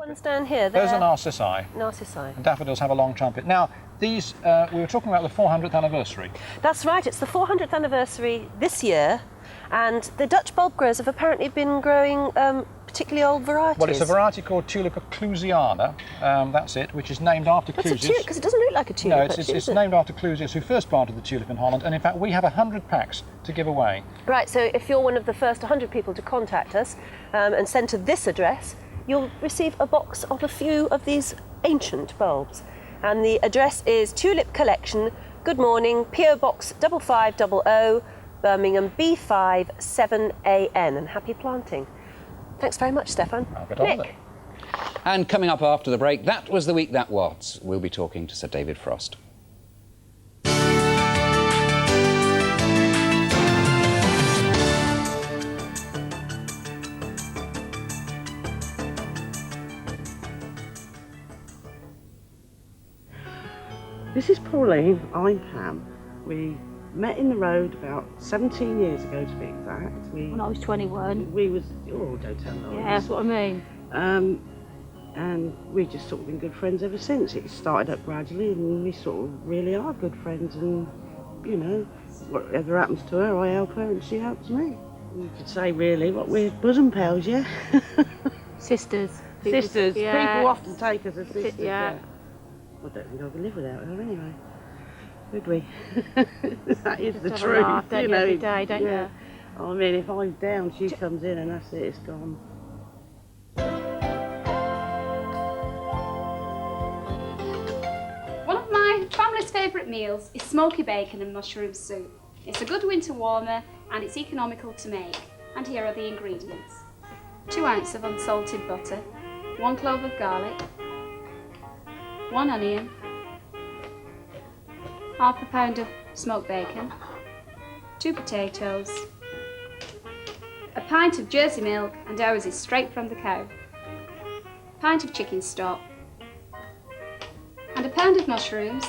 ones down here, those are narcissi. Narcissi. And daffodils have a long trumpet. Now, these, we were talking about the 400th anniversary. That's right, it's the 400th anniversary this year, and the Dutch bulb growers have apparently been growing particularly old varieties. Well, it's a variety called Tulipa clusiana, that's it, which is named after That's Clusius. a tulip, because it doesn't look like a tulip. No, actually, it's is it? named after Clusius, who first planted the tulip in Holland, and in fact we have 100 packs to give away. Right, so if you're one of the first 100 people to contact us and send to this address, you'll receive a box of a few of these ancient bulbs. And the address is Tulip Collection, Good Morning, PO Box 5500, Birmingham B5 7AN, and happy planting. Thanks very much, Stefan. I'll get on with it. And coming up after the break, that was the week that was. We'll be talking to Sir David Frost. This is Pauline, I'm Pam. We met in the road about 17 years ago, to be exact. When I was 21. We was, oh, don't tell me. Yeah, that's what I mean. And we just sort of been good friends ever since. It started up gradually, and we sort of really are good friends. And, you know, whatever happens to her, I help her and she helps me. You could say, really, what we're bosom pals, yeah? Sisters. Sisters. Yeah. People often take us as sisters. Yeah. I don't think I could live without her anyway. Would we? That is the Just have a truth. laugh, don't you, every day, don't you? I mean, if I'm down, she comes in and that's it, it's gone. One of my family's favourite meals is smoky bacon and mushroom soup. It's a good winter warmer and it's economical to make. And here are the ingredients. 2 ounces of unsalted butter, 1 clove of garlic, 1 onion, half a pound of smoked bacon, 2 potatoes, a pint of Jersey milk, and ours is straight from the cow, a pint of chicken stock, and a pound of mushrooms,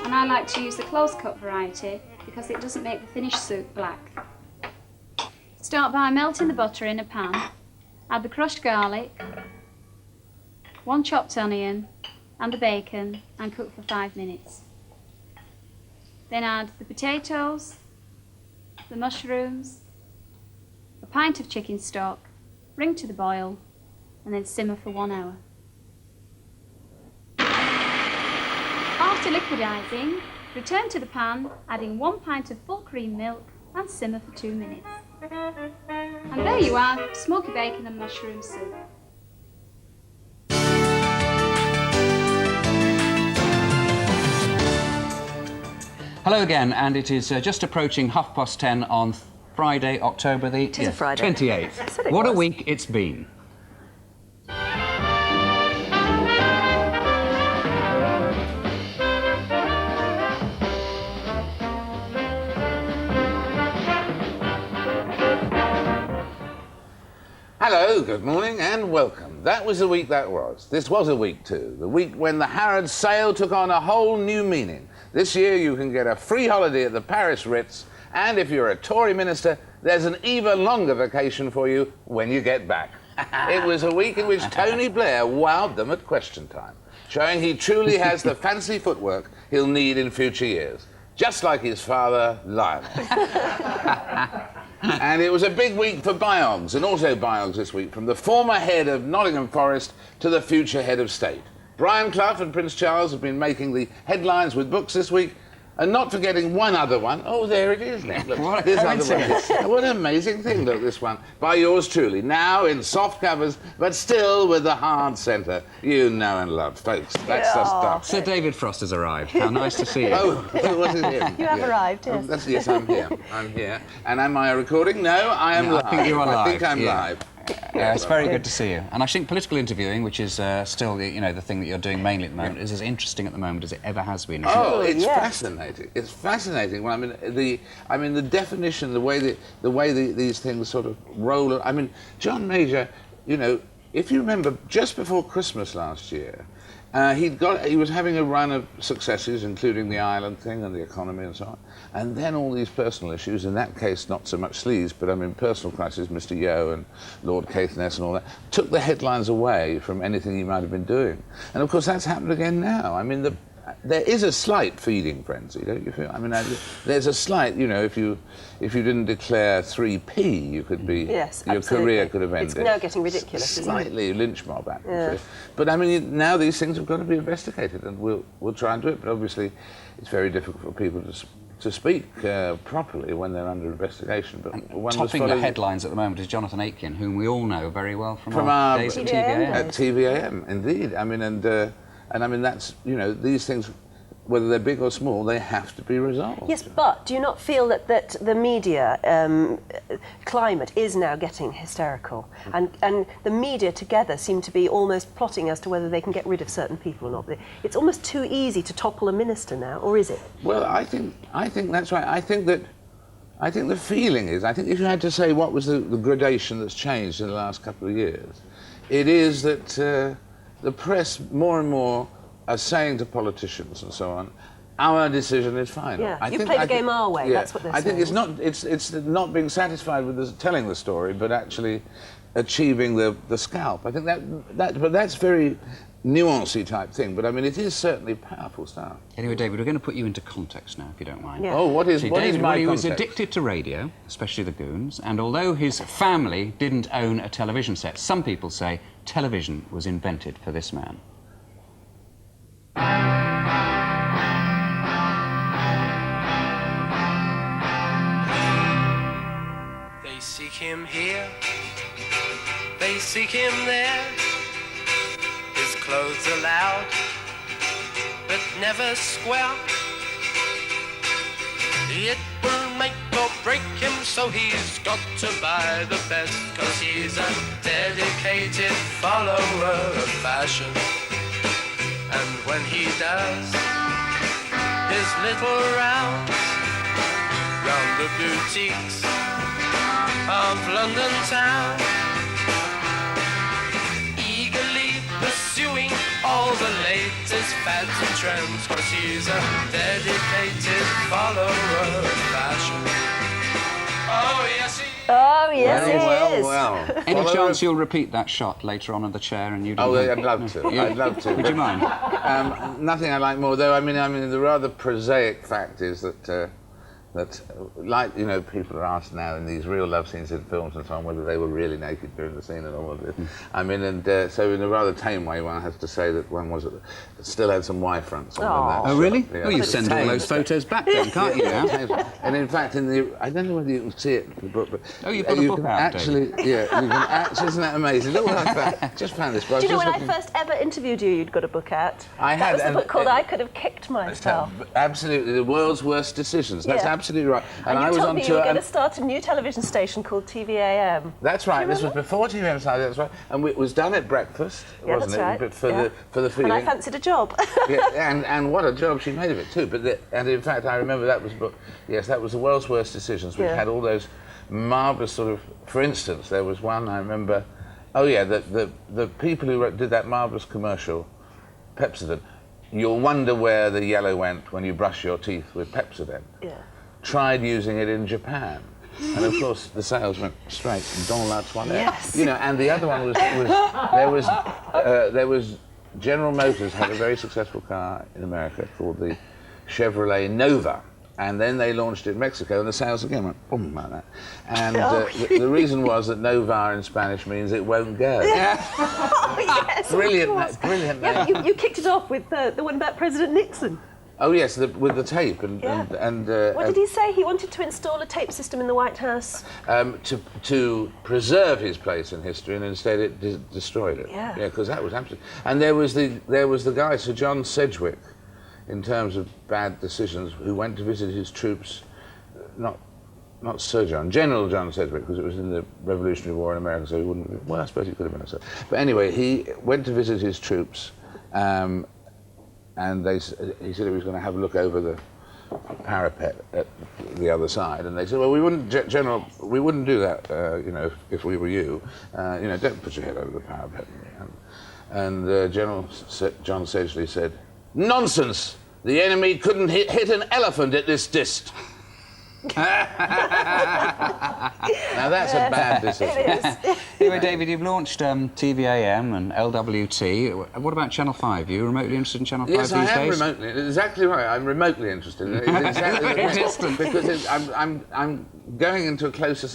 and I like to use the close-cut variety because it doesn't make the finished soup black. Start by melting the butter in a pan, add the crushed garlic, 1 chopped onion, and the bacon, and cook for 5 minutes. Then add the potatoes, the mushrooms, a pint of chicken stock, bring to the boil, and then simmer for 1 hour. After liquidising, return to the pan, adding 1 pint of full cream milk, and simmer for 2 minutes. And there you are, smoky bacon and mushroom soup. Hello again, and it is just approaching 10:30 on Friday, October the It is a Friday. 28th. I said it What a was. week it's been. Hello, good morning and welcome. That was the week that was. This was a week too. The week when the Harrods sale took on a whole new meaning. This year you can get a free holiday at the Paris Ritz, and if you're a Tory minister, there's an even longer vacation for you when you get back. It was a week in which Tony Blair wowed them at question time, showing he truly has the fancy footwork he'll need in future years, just like his father, Lionel. And it was a big week for biogs, and also biogs this week, from the former head of Nottingham Forest to the future head of state. Brian Clough and Prince Charles have been making the headlines with books this week, and not forgetting one other one. Oh, there it is now. Look, What a this other coincidence. one. What an amazing thing, look, this one. By yours truly, now in soft covers, but still with the hard centre you know and love. Folks, that's the stuff. Sir David Frost has arrived. How nice to see you. Oh, what is it? You have arrived, yes. Yes, I'm here. I'm here. And am I recording? No, I am Yeah, live. I think you are I think live, I'm yeah. live. Yeah, it's very good to see you. And I think political interviewing, which is still, you know, the thing that you're doing mainly at the moment, is as interesting at the moment as it ever has been. isn't it? Oh, it's yes. fascinating. It's fascinating. Well, I mean, the definition, the way these things sort of roll. I mean, John Major, you know, if you remember, just before Christmas last year, He was having a run of successes, including the Ireland thing and the economy and so on. And then all these personal issues, in that case not so much sleaze, but I mean personal crises, Mr. Yeo and Lord Caithness and all that, took the headlines away from anything he might have been doing. And of course that's happened again now. I mean, there is a slight feeding frenzy, don't you feel? I mean, there's a slight, you know, if you didn't declare 3p, you could be, yes, your absolutely. career could have ended. It's now getting ridiculous, Slightly lynch mob atmosphere. Yeah. But I mean, now these things have got to be investigated, and we'll try and do it. But obviously, it's very difficult for people to speak properly when they're under investigation. But one topping the headlines at the moment is Jonathan Aitken, whom we all know very well from our days at TVAM. TVAM. At TVAM, indeed. I mean, and I mean that's, you know, these things, whether they're big or small, they have to be resolved. Yes, but do you not feel that the media climate is now getting hysterical, and the media together seem to be almost plotting as to whether they can get rid of certain people or not? It's almost too easy to topple a minister now, or is it? Well, I think that's right. I think the feeling is, I think if you had to say what was the gradation that's changed in the last couple of years, it is that the press more and more are saying to politicians and so on, our decision is final. Yeah, you play the game our way, that's what they're saying. I think it's not being satisfied with telling the story, but actually achieving the scalp. I think but that's very nuancy type thing, but I mean, it is certainly powerful stuff. Anyway, David, we're going to put you into context now, if you don't mind. Yeah. Oh, what is See, my David, well, he was context? addicted to radio, especially the Goons, and although his family didn't own a television set, some people say television was invented for this man. They seek him here, they seek him there. His clothes are loud, but never square. It will make or break him, so he's got to buy the best, 'cause he's a dedicated follower of fashion. And when he does his little rounds round the boutiques of London town, eagerly pursuing all the latest fads and trends, 'cause he's a dedicated follower of fashion. Oh yes, he is. Oh, yes, it is. Well. Any chance you'll repeat that shot later on in the chair and you don't Oh, know? I'd love to. Yeah. I'd love to. Would you mind? Nothing I like more, though. I mean, the rather prosaic fact is that like, you know, people are asked now in these real love scenes in films and so on whether they were really naked during the scene and all of this. I mean, and so in a rather tame way, one has to say that one still had some Y fronts on in that Oh, shot. really? Yeah. Well, you send all those photos back then, can't you? Now? And in fact, I don't know whether you can see it in the book, but Oh, you've got a book can out, actually, yeah, you can actually, isn't that amazing? Look what I found. Just found this book. Do you know when I first ever interviewed you, you'd got a book out? I That had, was the and- book called I Could Have Kicked Myself. Absolutely, the world's worst decisions. That's Yeah. absolutely right. And I you was told on me you tour. were going And to start a new television station called TVAM. that's right. This was before TVM started. That's right. And it was done at breakfast, Yeah, wasn't that's it? right. But for Yeah. the feeling. And I fancied a job. Yeah, and what a job she made of it too. And in fact, I remember that was book. Yes, that was the world's worst decisions, which Yeah. had all those marvellous sort of. For instance, there was one I remember. Oh yeah, the people who did that marvellous commercial, Pepsodent. You'll wonder where the yellow went when you brush your teeth with Pepsodent. Yeah. Tried using it in Japan. And of course, the sales went straight dans la toilette. Yes. You know, and the other one was there was General Motors had a very successful car in America called the Chevrolet Nova, and then they launched it in Mexico, and the sales again went boom like that. And the reason was that Nova in Spanish means it won't go. Oh, yes. Brilliant, of course. brilliant. Yeah, you kicked it off with the one about President Nixon. Oh yes, with the tape and What did he say? He wanted to install a tape system in the White House. to preserve his place in history, and instead it destroyed it. Yeah. Because that was absolutely. And there was the guy, Sir John Sedgwick, in terms of bad decisions, who went to visit his troops, not Sir John, General John Sedgwick, because it was in the Revolutionary War in America, so he wouldn't have been, well, I suppose he could have been a Sir. But anyway, he went to visit his troops, and he said he was going to have a look over parapet at the other side, and they said, well, we wouldn't, General, we wouldn't do that, you know, if we were you. You know, don't put your head over the parapet. And John Sedgley said, nonsense! The enemy couldn't hit an elephant at this dist. Now that's a bad decision. It is. Anyway, David, you've launched TVAM and LWT. What about Channel 5? Are you remotely interested in Channel 5 yes, these days? Yes, I am remotely. Exactly right. I'm remotely interested. Exactly because I'm going into a closer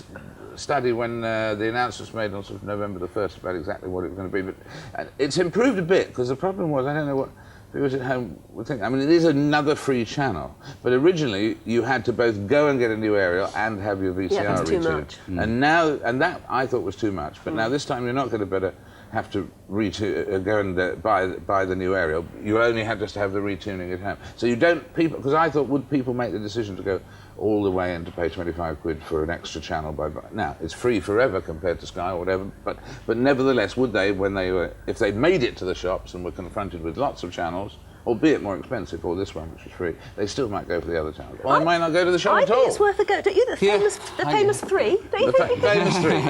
study when the announcement was made on sort of November the 1st about exactly what it was going to be. But it's improved a bit because the problem was I don't know what viewers at home would think. I mean, it is another free channel, but originally you had to both go and get a new aerial and have your VCR that's too retuned. much. And now, and that I thought was too much. But now this time you're not going to better have to go and buy the new aerial. You only have just to have the retuning at home. So you don't because I thought would people make the decision to go all the way in to pay 25 quid for an extra channel now it's free forever compared to Sky or whatever, but nevertheless would they, when they were, if they'd made it to the shops and were confronted with lots of channels, albeit more expensive, or this one which is free, they still might go for the other channel. Or they might not go to the shop at all. I think it's worth a go, don't you? The famous three, don't you think? Famous three.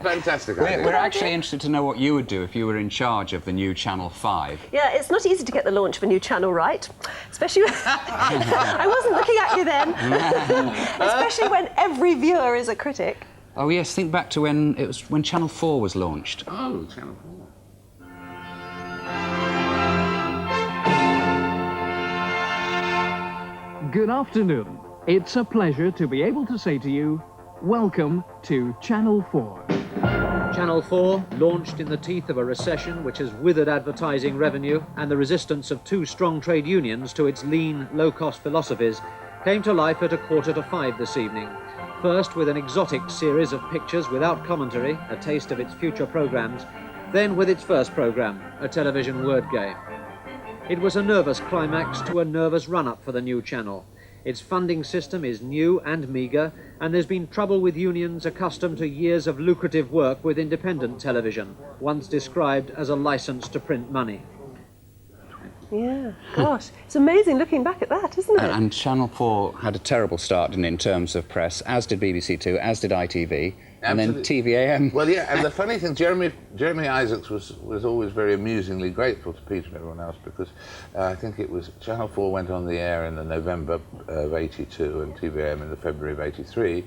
Fantastic idea. We're actually interested to know what you would do if you were in charge of the new Channel 5. Yeah, it's not easy to get the launch of a new channel right, especially when I wasn't looking at you then. Especially when every viewer is a critic. Oh yes, think back to when Channel 4 was launched. Oh, Channel 4. Good afternoon. It's a pleasure to be able to say to you, welcome to Channel 4. Channel 4, launched in the teeth of a recession which has withered advertising revenue and the resistance of two strong trade unions to its lean, low-cost philosophies, came to life at 4:45 this evening. First with an exotic series of pictures without commentary, a taste of its future programmes, then with its first programme, a television word game. It was a nervous climax to a nervous run-up for the new channel. Its funding system is new and meagre, and there's been trouble with unions accustomed to years of lucrative work with independent television, once described as a license to print money. Yeah, gosh, it's amazing looking back at that, isn't it? And Channel 4 had a terrible start, didn't it, in terms of press, as did BBC Two, as did ITV. And then TVAM. Well, yeah, and the funny thing, Jeremy Isaacs was always very amusingly grateful to Peter and everyone else because I think it was Channel 4 went on the air in the November of '82 and TVAM in the February of '83,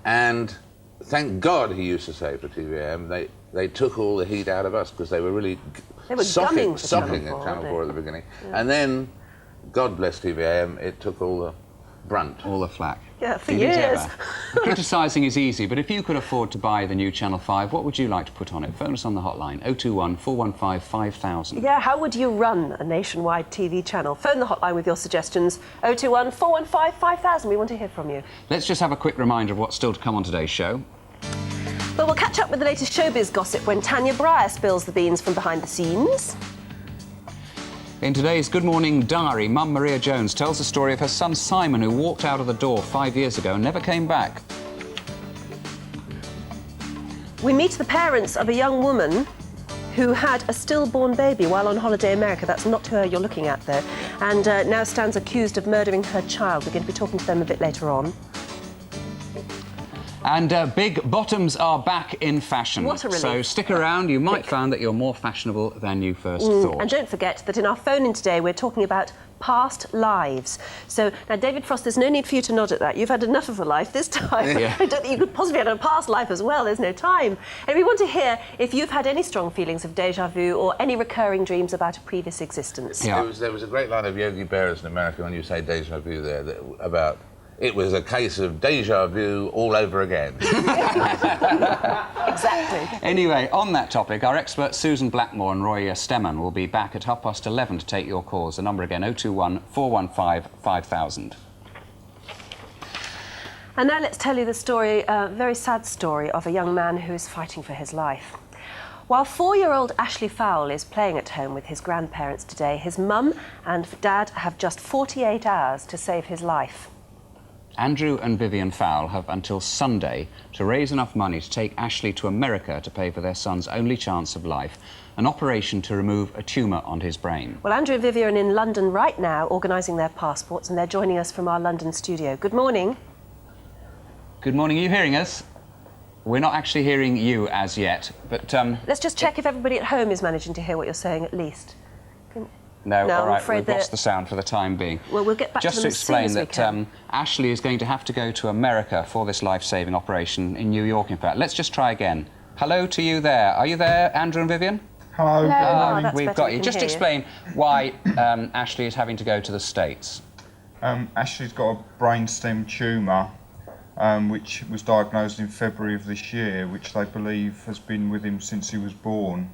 and thank God, he used to say for TVAM, they took all the heat out of us because they were really socking at Channel 4 at the beginning, and then God bless TVAM, it took all the brunt, all the flack. Yeah, for years. Criticising is easy, but if you could afford to buy the new Channel 5, what would you like to put on it? Phone us on the hotline, 021 415 5000. Yeah, how would you run a nationwide TV channel? Phone the hotline with your suggestions, 021 415 5000. We want to hear from you. Let's just have a quick reminder of what's still to come on today's show. But we'll catch up with the latest showbiz gossip when Tanya Breyer spills the beans from behind the scenes. In today's Good Morning Diary, Mum Maria Jones tells the story of her son Simon, who walked out of the door 5 years ago and never came back. We meet the parents of a young woman who had a stillborn baby while on holiday in America. That's not her you're looking at, though. And now stands accused of murdering her child. We're going to be talking to them a bit later on. And big bottoms are back in fashion. What a relief. So stick around, you might find that you're more fashionable than you first thought. And don't forget that in our phone-in today, we're talking about past lives. So, now, David Frost, there's no need for you to nod at that. You've had enough of a life this time. Yeah. I don't think you could possibly have a past life as well. There's no time. And we want to hear if you've had any strong feelings of déjà vu or any recurring dreams about a previous existence. Yeah. There was a great line of Yogi Berra's in America when you say déjà vu there, about it was a case of déjà vu all over again. Exactly. Anyway, on that topic, our experts Susan Blackmore and Roy Stemman will be back at 11:30 to take your calls. The number again, 021 415 5000. And now let's tell you the story, a very sad story of a young man who is fighting for his life. While 4-year-old Ashley Fowle is playing at home with his grandparents today, his mum and dad have just 48 hours to save his life. Andrew and Vivian Fowle have until Sunday to raise enough money to take Ashley to America to pay for their son's only chance of life, an operation to remove a tumour on his brain. Well, Andrew and Vivian are in London right now organising their passports, and they're joining us from our London studio. Good morning. Good morning, are you hearing us? We're not actually hearing you as yet, but... Let's just check if everybody at home is managing to hear what you're saying, at least. No, No, all I'm right, afraid we've that- lost the sound for the time being. Well, we'll get back Just to to them as soon explain as we that can. Ashley is going to have to go to America for this life-saving operation in New York, in fact. Let's just try again. Hello to you there. Are you there, Andrew and Vivian? Hello. that's We've better, got we you. can Just hear you. explain why Ashley is having to go to the States. Ashley's got a brainstem tumour, which was diagnosed in February of this year, which they believe has been with him since he was born.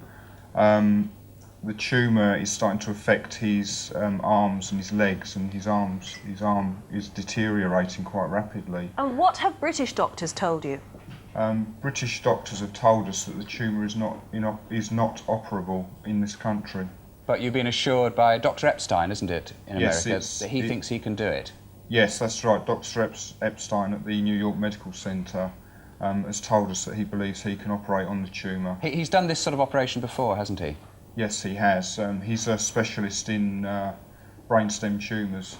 The tumour is starting to affect his arms and his legs, and his arm is deteriorating quite rapidly. And what have British doctors told you? British doctors have told us that the tumour is not operable in this country. But you've been assured by Dr. Epstein, isn't it, in Yes, America, that he thinks he can do it? Yes, that's right. Dr. Epstein at the New York Medical Centre has told us that he believes he can operate on the tumour. He's done this sort of operation before, hasn't he? Yes, he has. He's a specialist in brainstem tumours.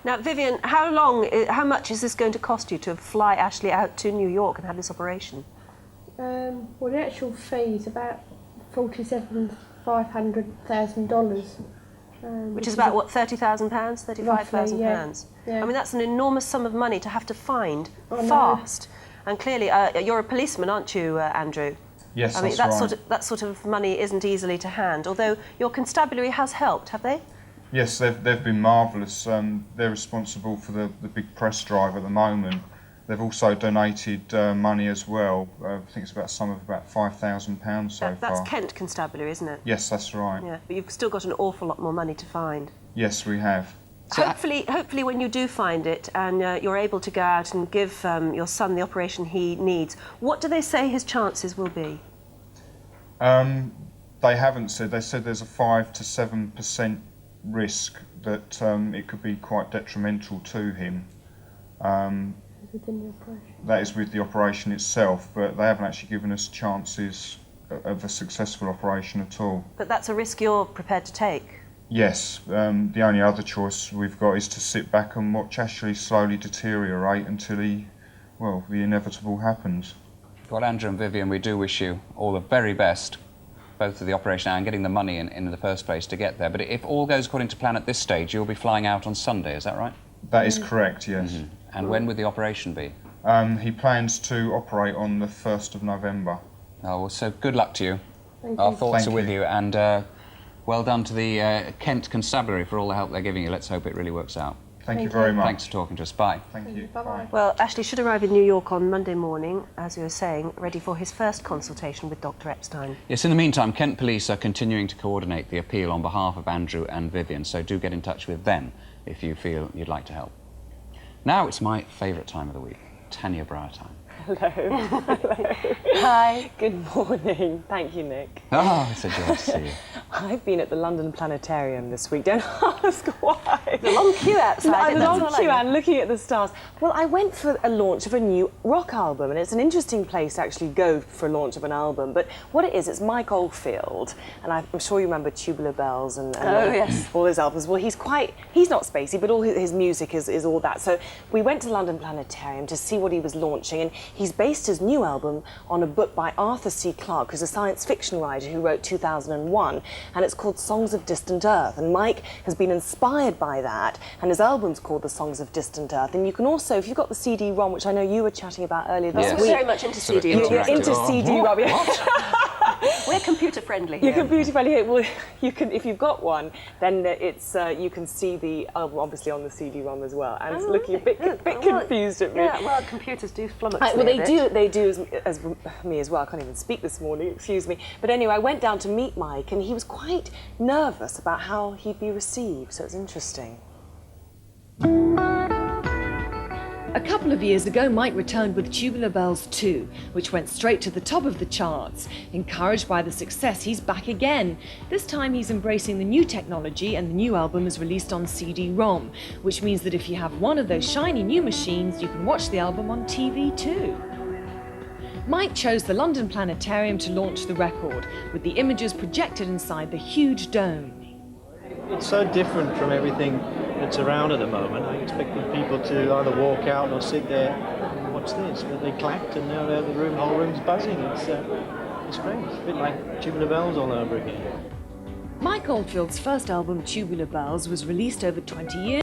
Now, Vivian, how much is this going to cost you to fly Ashley out to New York and have this operation? Well, the actual fee is about $47,500,000. Which is about, what, £30,000, £35,000? Yeah. I mean, that's an enormous sum of money to have to find I know. fast. And clearly, you're a policeman, aren't you, Andrew? Yes, I mean, that's right. that sort of money isn't easily to hand, although your constabulary has helped, have they? Yes, they've been marvellous. They're responsible for the big press drive at the moment. They've also donated money as well. I think it's about a sum of about £5,000 so far. That's Kent Constabulary, isn't it? Yes, that's right. Yeah, but you've still got an awful lot more money to find. Yes, we have. So hopefully when you do find it and you're able to go out and give your son the operation he needs, what do they say his chances will be? They haven't said. They said there's a 5 to 7% risk that it could be quite detrimental to him. Within the operation. That is with the operation itself, but they haven't actually given us chances of a successful operation at all. But that's a risk you're prepared to take. Yes, the only other choice we've got is to sit back and watch Ashley slowly deteriorate until the inevitable happens. Well, Andrew and Vivian, we do wish you all the very best, both of the operation and getting the money in the first place to get there. But if all goes according to plan at this stage, you'll be flying out on Sunday, is that right? That is correct, yes. Mm-hmm. And when would the operation be? He plans to operate on the 1st of November. Oh, well, so good luck to you. Thank Our you. thoughts Thank are with you. you, and well done to the Kent Constabulary for all the help they're giving you. Let's hope it really works out. Thank you very much. Thanks for talking to us. Bye. Thank you. Bye-bye. Well, Ashley should arrive in New York on Monday morning, as you were saying, ready for his first consultation with Dr. Epstein. Yes, in the meantime, Kent Police are continuing to coordinate the appeal on behalf of Andrew and Vivian, so do get in touch with them if you feel you'd like to help. Now it's my favourite time of the week, Tanya Brower time. Hello. Hi. Good morning. Thank you, Nick. Oh, it's a joy to see you. I've been at the London Planetarium this week. Don't ask why. The long queue outside. A long queue and looking at the stars. Well, I went for a launch of a new rock album, and it's an interesting place to actually go for a launch of an album. But what it is, it's Mike Oldfield, and I'm sure you remember Tubular Bells and yes. all his albums. Well, he's not spacey, but all his music is all that. So we went to London Planetarium to see what he was launching, and he's based his new album on a book by Arthur C. Clarke, who's a science fiction writer who wrote 2001, and it's called Songs of Distant Earth. And Mike has been inspired by that, and his album's called The Songs of Distant Earth. And you can also, if you've got the CD-ROM, which I know you were chatting about earlier this Yes. We're week. very much into Sort of CD-ROM. You're into interactive. CD-ROM. We're computer friendly here. You can beautifully. Well, you can if you've got one, then it's you can see the album obviously on the CD-ROM as well. And it's looking a bit confused at me. Yeah, well, computers do flummox Well, me a bit. they do as me as well. I can't even speak this morning, excuse me. But anyway, I went down to meet Mike, and he was quite nervous about how he'd be received. So it's interesting. A couple of years ago, Mike returned with Tubular Bells 2, which went straight to the top of the charts. Encouraged by the success, he's back again. This time he's embracing the new technology, and the new album is released on CD-ROM, which means that if you have one of those shiny new machines, you can watch the album on TV too. Mike chose the London Planetarium to launch the record, with the images projected inside the huge dome. It's so different from everything that's around at the moment. I expected people to either walk out or sit there and watch this, but they clapped and now the whole room's buzzing. It's great. It's a bit like Tubular Bells all over again. Mike Oldfield's first album, Tubular Bells, was released over 20 years